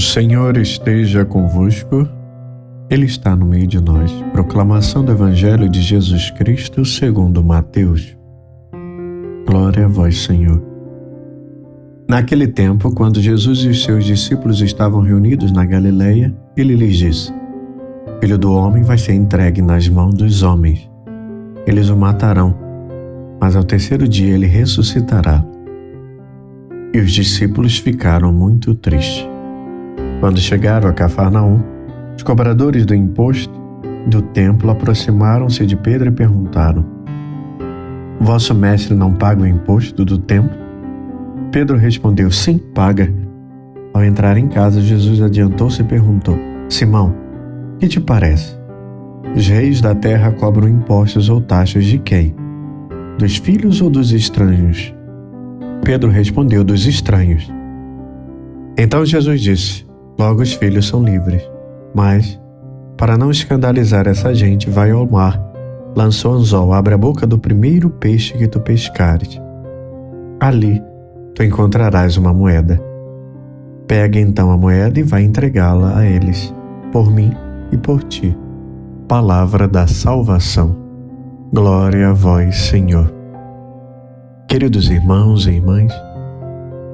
Senhor esteja convosco, Ele está no meio de nós. Proclamação do Evangelho de Jesus Cristo segundo Mateus. Glória a vós, Senhor. Naquele tempo, quando Jesus e os seus discípulos estavam reunidos na Galileia, Ele lhes disse: Filho do homem vai ser entregue nas mãos dos homens. Eles o matarão, mas ao terceiro dia Ele ressuscitará. E os discípulos ficaram muito tristes. Quando chegaram a Cafarnaum, os cobradores do imposto do templo aproximaram-se de Pedro e perguntaram: Vosso mestre não paga o imposto do templo? Pedro respondeu: Sim, paga. Ao entrar em casa, Jesus adiantou-se e perguntou: Simão, que te parece? Os reis da terra cobram impostos ou taxas de quem? Dos filhos ou dos estranhos? Pedro respondeu: Dos estranhos. Então Jesus disse: Logo os filhos são livres. Mas, para não escandalizar essa gente, vai ao mar, lança o anzol, abre a boca do primeiro peixe que tu pescares. Ali tu encontrarás uma moeda. Pega então a moeda e vai entregá-la a eles, por mim e por ti. Palavra da salvação. Glória a vós, Senhor. Queridos irmãos e irmãs,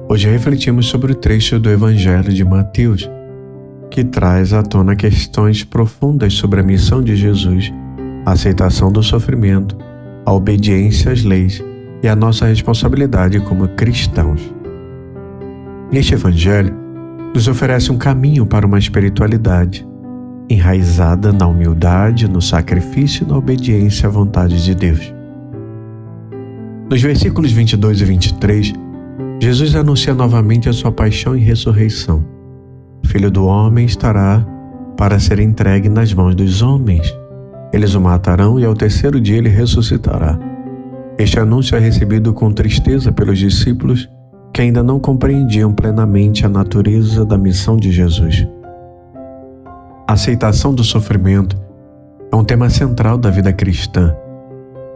hoje refletimos sobre o trecho do Evangelho de Mateus, que traz à tona questões profundas sobre a missão de Jesus, a aceitação do sofrimento, a obediência às leis e a nossa responsabilidade como cristãos. Este Evangelho nos oferece um caminho para uma espiritualidade enraizada na humildade, no sacrifício e na obediência à vontade de Deus. Nos versículos 22 e 23, Jesus anuncia novamente a sua paixão e ressurreição. O Filho do homem estará para ser entregue nas mãos dos homens. Eles o matarão e ao terceiro dia ele ressuscitará. Este anúncio é recebido com tristeza pelos discípulos que ainda não compreendiam plenamente a natureza da missão de Jesus. A aceitação do sofrimento é um tema central da vida cristã.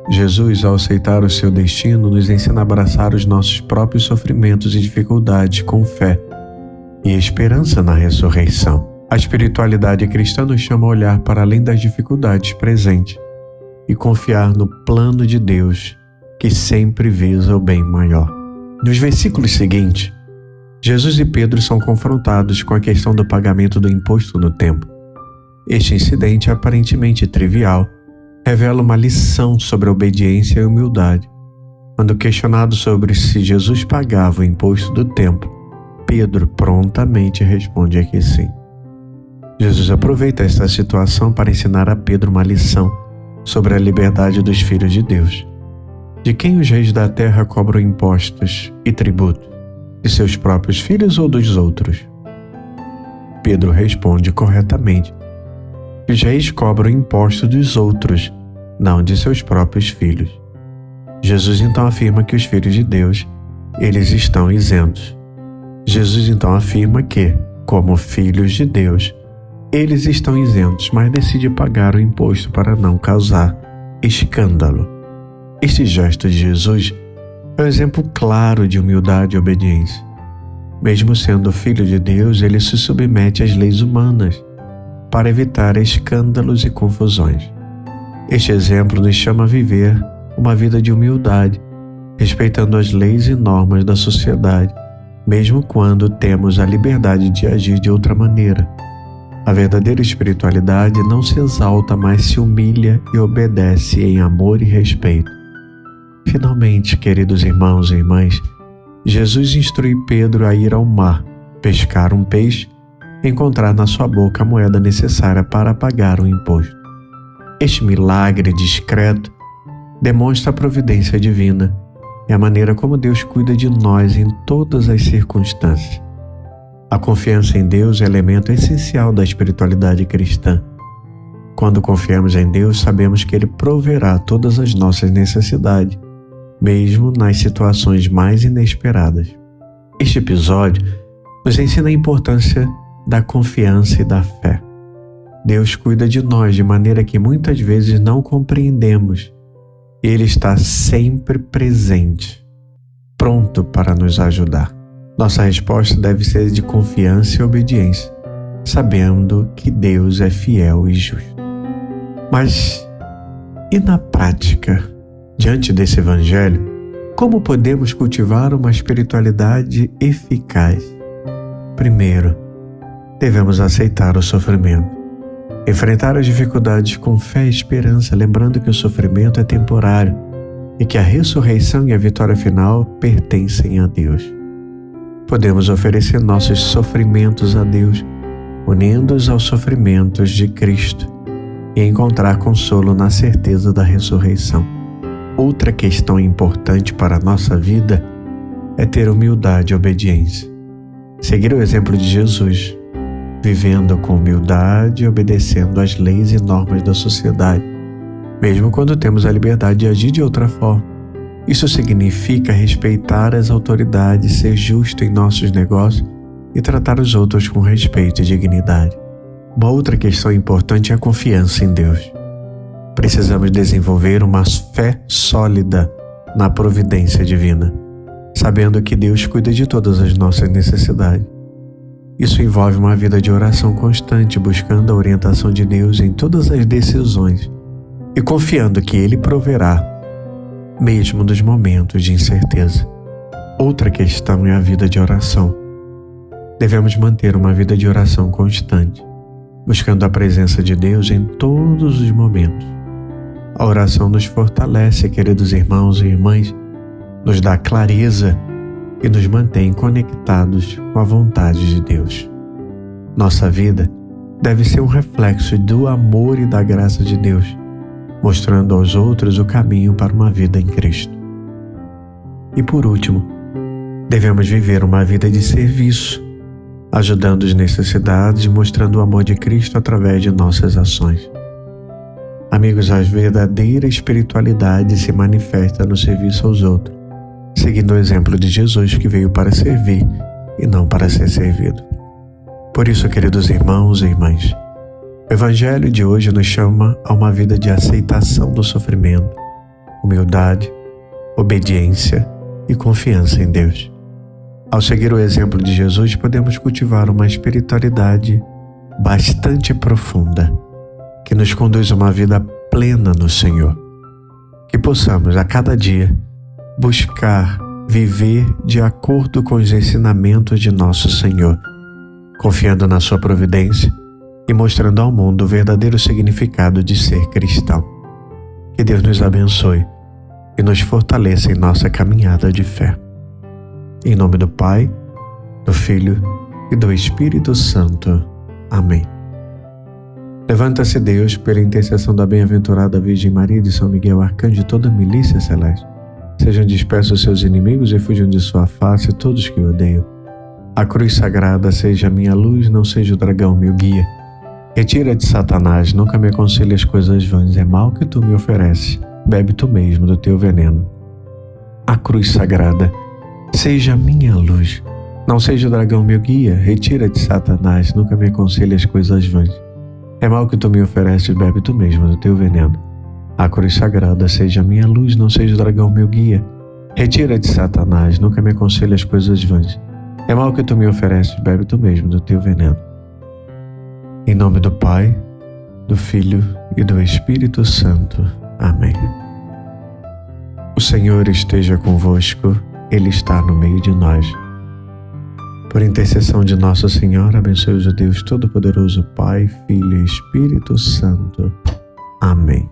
Jesus, ao aceitar o seu destino, nos ensina a abraçar os nossos próprios sofrimentos e dificuldades com fé e esperança na ressurreição. A espiritualidade cristã nos chama a olhar para além das dificuldades presentes e confiar no plano de Deus, que sempre visa o bem maior. Nos versículos seguintes, Jesus e Pedro são confrontados com a questão do pagamento do imposto no templo. Este incidente, aparentemente trivial, revela uma lição sobre a obediência e a humildade. Quando questionado sobre se Jesus pagava o imposto do templo, Pedro prontamente responde que sim. Jesus aproveita esta situação para ensinar a Pedro uma lição sobre a liberdade dos filhos de Deus. De quem os reis da terra cobram impostos e tributos? De seus próprios filhos ou dos outros? Pedro responde corretamente: os reis cobram imposto dos outros, não de seus próprios filhos. Jesus então afirma que os filhos de Deus, eles estão isentos. Jesus então afirma que, como filhos de Deus, eles estão isentos, mas decide pagar o imposto para não causar escândalo. Este gesto de Jesus é um exemplo claro de humildade e obediência. Mesmo sendo filho de Deus, ele se submete às leis humanas para evitar escândalos e confusões. Este exemplo nos chama a viver uma vida de humildade, respeitando as leis e normas da sociedade, mesmo quando temos a liberdade de agir de outra maneira. A verdadeira espiritualidade não se exalta, mas se humilha e obedece em amor e respeito. Finalmente, queridos irmãos e irmãs, Jesus instrui Pedro a ir ao mar, pescar um peixe e encontrar na sua boca a moeda necessária para pagar o imposto. Este milagre discreto demonstra a providência divina e a maneira como Deus cuida de nós em todas as circunstâncias. A confiança em Deus é elemento essencial da espiritualidade cristã. Quando confiamos em Deus, sabemos que Ele proverá todas as nossas necessidades, mesmo nas situações mais inesperadas. Este episódio nos ensina a importância da confiança e da fé. Deus cuida de nós de maneira que muitas vezes não compreendemos. Ele está sempre presente, pronto para nos ajudar. Nossa resposta deve ser de confiança e obediência, sabendo que Deus é fiel e justo. Mas, e na prática, diante desse Evangelho, como podemos cultivar uma espiritualidade eficaz? Primeiro, devemos aceitar o sofrimento. Enfrentar as dificuldades com fé e esperança, lembrando que o sofrimento é temporário e que a ressurreição e a vitória final pertencem a Deus. Podemos oferecer nossos sofrimentos a Deus, unindo-os aos sofrimentos de Cristo, e encontrar consolo na certeza da ressurreição. Outra questão importante para a nossa vida é ter humildade e obediência. Seguir o exemplo de Jesus, vivendo com humildade e obedecendo às leis e normas da sociedade, mesmo quando temos a liberdade de agir de outra forma. Isso significa respeitar as autoridades, ser justo em nossos negócios e tratar os outros com respeito e dignidade. Uma outra questão importante é a confiança em Deus. Precisamos desenvolver uma fé sólida na providência divina, sabendo que Deus cuida de todas as nossas necessidades. Isso envolve uma vida de oração constante, buscando a orientação de Deus em todas as decisões e confiando que Ele proverá, mesmo nos momentos de incerteza. Outra questão é a vida de oração. Devemos manter uma vida de oração constante, buscando a presença de Deus em todos os momentos. A oração nos fortalece, queridos irmãos e irmãs, nos dá clareza e nos mantém conectados com a vontade de Deus. Nossa vida deve ser um reflexo do amor e da graça de Deus, mostrando aos outros o caminho para uma vida em Cristo. E por último, devemos viver uma vida de serviço, ajudando os necessitados e mostrando o amor de Cristo através de nossas ações. Amigos, a verdadeira espiritualidade se manifesta no serviço aos outros, seguindo o exemplo de Jesus, que veio para servir e não para ser servido. Por isso, queridos irmãos e irmãs, o Evangelho de hoje nos chama a uma vida de aceitação do sofrimento, humildade, obediência e confiança em Deus. Ao seguir o exemplo de Jesus, podemos cultivar uma espiritualidade bastante profunda, que nos conduz a uma vida plena no Senhor. Que possamos, a cada dia, buscar viver de acordo com os ensinamentos de nosso Senhor, confiando na sua providência e mostrando ao mundo o verdadeiro significado de ser cristão. Que Deus nos abençoe e nos fortaleça em nossa caminhada de fé. Em nome do Pai, do Filho e do Espírito Santo. Amém. Levanta-se, Deus, pela intercessão da bem-aventurada Virgem Maria de São Miguel, arcanjo de toda a milícia celeste. Sejam dispersos seus inimigos e fujam de sua face todos que o odeiam. A cruz sagrada seja minha luz, não seja o dragão meu guia. Retira de Satanás, nunca me aconselhe as coisas vãs, é mal que tu me ofereces, bebe tu mesmo do teu veneno. A cruz sagrada seja minha luz, não seja o dragão meu guia. Retira de Satanás, nunca me aconselhe as coisas vãs, é mal que tu me ofereces, bebe tu mesmo do teu veneno. A cruz sagrada seja minha luz, não seja o dragão meu guia. Retira de Satanás, nunca me aconselhe as coisas vãs, é mal que tu me ofereces, bebe tu mesmo do teu veneno. Em nome do Pai, do Filho e do Espírito Santo. Amém. O Senhor esteja convosco, Ele está no meio de nós. Por intercessão de Nossa Senhora, abençoe-os o Deus Todo-Poderoso, Pai, Filho e Espírito Santo. Amém.